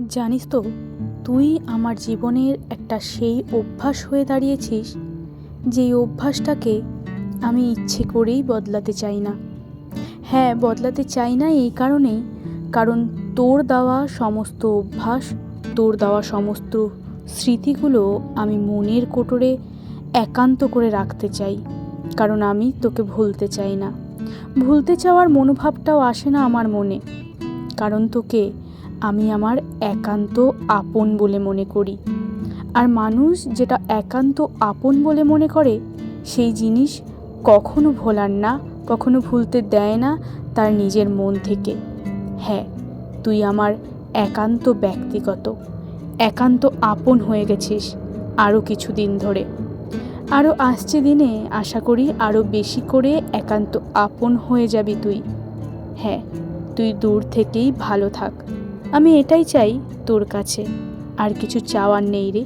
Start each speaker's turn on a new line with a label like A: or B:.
A: জানিস তো, তুই আমার জীবনের একটা সেই অভ্যাস হয়ে দাঁড়িয়েছিস যেই অভ্যাসটাকে আমি ইচ্ছে করেই বদলাতে চাই না। হ্যাঁ, বদলাতে চাই না এই কারণেই, কারণ তোর দেওয়া সমস্ত অভ্যাস, তোর দেওয়া সমস্ত স্মৃতিগুলো আমি মনের কোটরে একান্ত করে রাখতে চাই। কারণ আমি তোকে ভুলতে চাই না। ভুলতে চাওয়ার মনোভাবটাও আসে না আমার মনে, কারণ তোকে আমি আমার একান্ত আপন বলে মনে করি। আর মানুষ যেটা একান্ত আপন বলে মনে করে, সেই জিনিস কখনো ভোলার না, কখনো ভুলতে দেয় না তার নিজের মন থেকে। হ্যাঁ, তুই আমার একান্ত ব্যক্তিগত, একান্ত আপন হয়ে গেছিস আরও কিছুদিন ধরে। আরও আসছে দিনে আশা করি আরও বেশি করে একান্ত আপন হয়ে যাবি তুই। হ্যাঁ, তুই দূর থেকেই ভালো থাক, আমি এটাই চাই তোর কাছে, আর কিছু চাওয়ার নেই রে।